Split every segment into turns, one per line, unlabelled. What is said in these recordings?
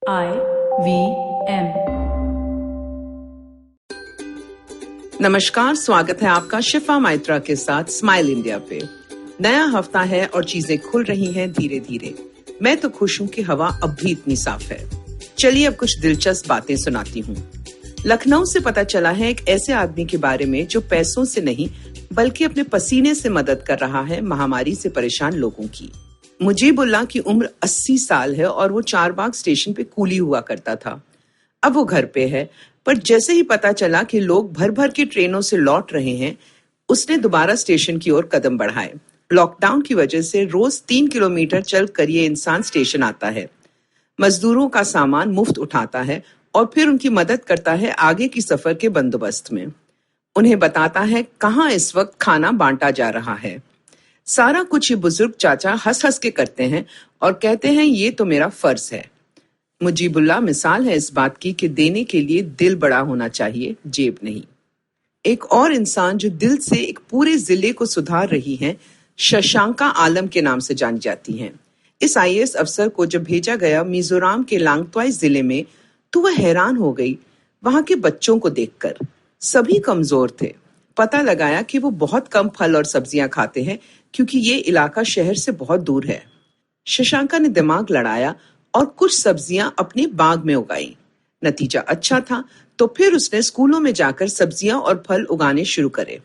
IVM।
नमस्कार, स्वागत है आपका शिफा माइत्रा के साथ स्माइल इंडिया पे। नया हफ्ता है और चीजें खुल रही हैं धीरे धीरे। मैं तो खुश हूँ कि हवा अब भी इतनी साफ है। चलिए अब कुछ दिलचस्प बातें सुनाती हूँ। लखनऊ से पता चला है एक ऐसे आदमी के बारे में जो पैसों से नहीं बल्कि अपने पसीने से मदद कर रहा है महामारी से परेशान लोगों की। मुजीबुल्लाह की उम्र 80 साल है और वो चारबाग स्टेशन पे कूली हुआ करता था। अब वो घर पे है, पर जैसे ही पता चला कि लोग भर भर के ट्रेनों से लौट रहे हैं, उसने दोबारा स्टेशन की ओर कदम बढ़ाए। लॉकडाउन की वजह से रोज 3 किलोमीटर चल कर ये इंसान स्टेशन आता है, मजदूरों का सामान मुफ्त उठाता है और फिर उनकी मदद करता है आगे की सफर के बंदोबस्त में। उन्हें बताता है कहाँ इस वक्त खाना बांटा जा रहा है। सारा कुछ ये बुजुर्ग चाचा हंस हंस के करते हैं और कहते हैं ये तो मेरा फर्ज है। मुजीबुल्लाह मिसाल है इस बात की कि देने के लिए दिल बड़ा होना चाहिए, जेब नहीं। एक और इंसान जो दिल से एक पूरे जिले को सुधार रही हैं, शशांका आलम के नाम से जानी जाती हैं। इस IAS अफसर को जब भेजा गया मिजोरम के लांगत्वाई जिले में, तो वह हैरान हो गई वहां के बच्चों को देखकर। सभी कमजोर थे। पता लगाया कि वो बहुत कम फल और सब्जियां खाते हैं क्योंकि ये इलाका शहर से बहुत दूर है। शशांका ने दिमाग लड़ाया और कुछ सब्जियां अपने बाग में उगाई। नतीजा अच्छा था, तो फिर उसने स्कूलों में जाकर सब्जियां और फल उगाने शुरू करे।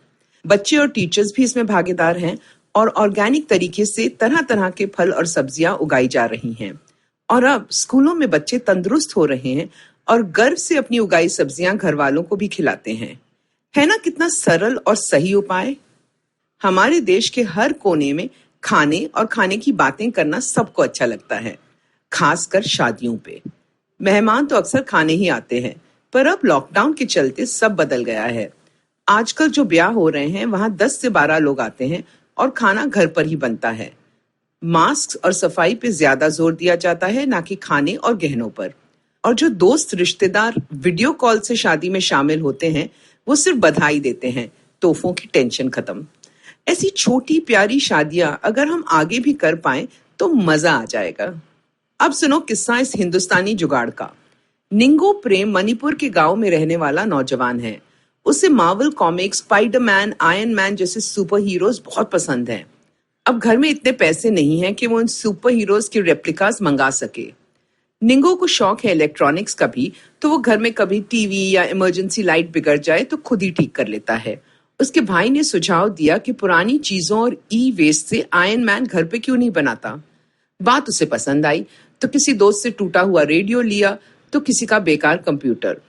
बच्चे और टीचर्स भी इसमें भागीदार हैं और ऑर्गेनिक तरीके से तरह तरह के फल और सब्जियां उगाई जा रही हैं। और अब स्कूलों में बच्चे तंदुरुस्त हो रहे हैं और गर्व से अपनी उगाई सब्जियां घर वालों को भी खिलाते हैं। है ना कितना सरल और सही उपाय। हमारे देश के हर कोने में खाने और खाने की बातें करना सबको अच्छा लगता है, खासकर शादियों पे। मेहमान तो अक्सर खाने ही आते हैं, पर अब लॉकडाउन के चलते सब बदल गया है। आजकल जो ब्याह हो रहे हैं वहां 10 से 12 लोग आते हैं और खाना घर पर ही बनता है। मास्क और सफाई पे ज्यादा जोर दिया जाता है, ना कि खाने और गहनों पर। और जो दोस्त रिश्तेदार वीडियो कॉल से शादी में शामिल होते हैं, वो सिर्फ बधाई देते हैं, तोहफों की टेंशन खत्म। ऐसी छोटी प्यारी शादियां अगर हम आगे भी कर पाएं तो मजा आ जाएगा। अब सुनो किस्सा इस हिंदुस्तानी जुगाड़ का। निंगो प्रेम मणिपुर के गांव में रहने वाला नौजवान है। उसे Marvel comics, Spiderman, iron man जैसे सुपर हीरोज बहुत पसंद हैं। अब घर में इतने पैसे नहीं हैं कि वो उन सुपर हीरोज की रेप्लिकास मंगा सके। निंगो को शौक है इलेक्ट्रॉनिक्स का भी, तो वो घर में कभी टीवी या इमरजेंसी लाइट बिगड़ जाए तो खुद ही ठीक कर लेता है। उसके भाई ने सुझाव दिया कि पुरानी चीजों और वेस्ट से आयरन मैन घर पे क्यों नहीं बनाता। बात उसे पसंद आई, तो किसी दोस्त से टूटा हुआ रेडियो लिया, तो किसी का बेकार कंप्यूटर।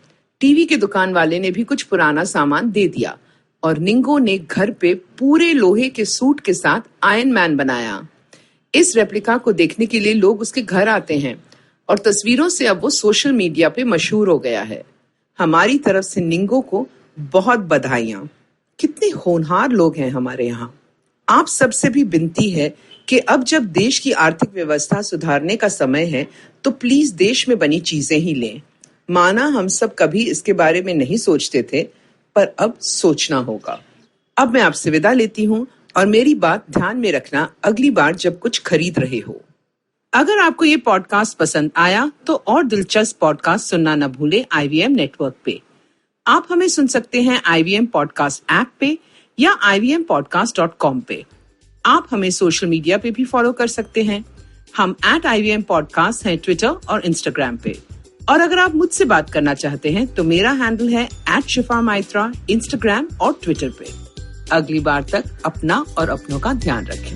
टीवी के दुकान वाले ने भी कुछ पुराना सामान दे दिया और निंगो ने घर पे पूरे लोहे के सूट के साथ आयरन मैन बनाया। इस रेप्लिका को देखने के लिए लोग उसके घर आते हैं और तस्वीरों से अब वो सोशल मीडिया पे मशहूर हो गया है। हमारी तरफ से निंगो को बहुत बधाइयां। कितने होनहार लोग हैं हमारे यहाँ। आप सबसे भी विनती है कि अब जब देश की आर्थिक व्यवस्था सुधारने का समय है, तो प्लीज देश में बनी चीजें ही लें। माना हम सब कभी इसके बारे में नहीं सोचते थे, पर अब सोचना होगा। अब मैं आपसे विदा लेती हूँ और मेरी बात ध्यान में रखना अगली बार जब कुछ खरीद रहे हो। अगर आपको ये पॉडकास्ट पसंद आया तो और दिलचस्प पॉडकास्ट सुनना न भूलें IVM नेटवर्क पे। आप हमें सुन सकते हैं IVM पॉडकास्ट ऐप पे या ivmpodcast.com पे। आप हमें सोशल मीडिया पे भी फॉलो कर सकते हैं। हम @IVM पॉडकास्ट हैं ट्विटर और इंस्टाग्राम पे। और अगर आप मुझसे बात करना चाहते हैं तो मेरा हैंडल है @shifa_maitra इंस्टाग्राम और ट्विटर पे। अगली बार तक अपना और अपनों का ध्यान रखें।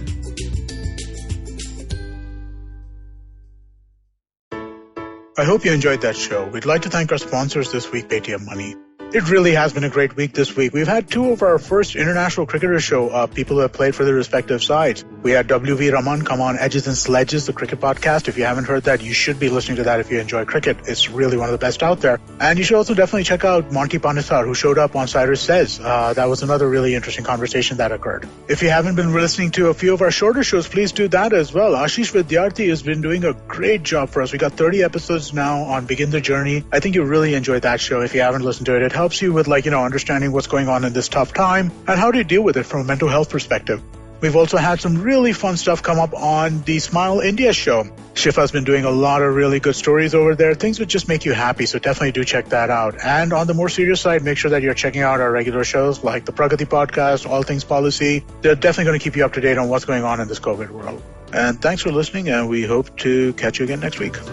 I hope you enjoyed that show. We'd like to thank our sponsors this week, Paytm Money. It really has been a great week this week. We've had two of our first international cricketers show up, people who have played for their respective sides. We had W.V. Raman come on Edges and Sledges, the cricket podcast. If you haven't heard that, you should be listening to that if you enjoy cricket. It's really one of the best out there. And you should also definitely check out Monty Pandithar, who showed up on Cyrus Says. That was another really interesting conversation that occurred. If you haven't been listening to a few of our shorter shows, please do that as well. Ashish Vidyarthi has been doing a great job for us. We got 30 episodes now on Begin the Journey. I think you really enjoyed that show. If you haven't listened to it, it helps you with understanding what's going on in this tough time and how to deal with it from a mental health perspective. We've also had some really fun stuff come up on the Smile India show. Shifa's been doing a lot of really good stories over there, things which just make you happy, so definitely do check that out. And on the more serious side, make sure that you're checking out our regular shows like the Pragati podcast, All Things Policy. They're definitely going to keep you up to date on what's going on in this COVID world. And thanks for listening, and we hope to catch you again next week.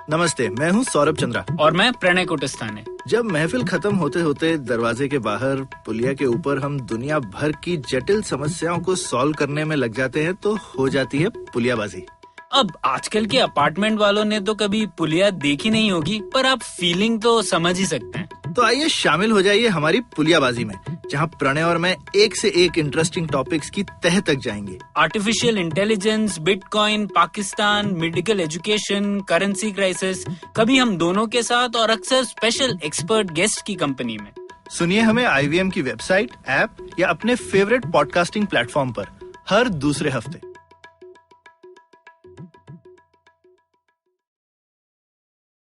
नमस्ते, मैं हूँ सौरभ चंद्रा
और मैं प्रणय कुटस्थाने।
जब महफिल खत्म होते होते दरवाजे के बाहर पुलिया के ऊपर हम दुनिया भर की जटिल समस्याओं को सॉल्व करने में लग जाते हैं तो हो जाती है पुलियाबाजी।
अब आजकल के अपार्टमेंट वालों ने तो कभी पुलिया देखी नहीं होगी, पर आप फीलिंग तो समझ ही सकते हैं।
तो आइए शामिल हो जाइए हमारी पुलियाबाजी में, जहाँ प्रणय और मैं एक से एक इंटरेस्टिंग टॉपिक्स की तह तक जाएंगे।
Artificial intelligence, bitcoin, Pakistan, medical education, currency crisis, कभी हम दोनों के साथ और अक्सर स्पेशल एक्सपर्ट गेस्ट की कंपनी में।
सुनिए हमें IVM की वेबसाइट, ऐप या अपने फेवरेट पॉडकास्टिंग प्लेटफॉर्म पर हर दूसरे हफ्ते।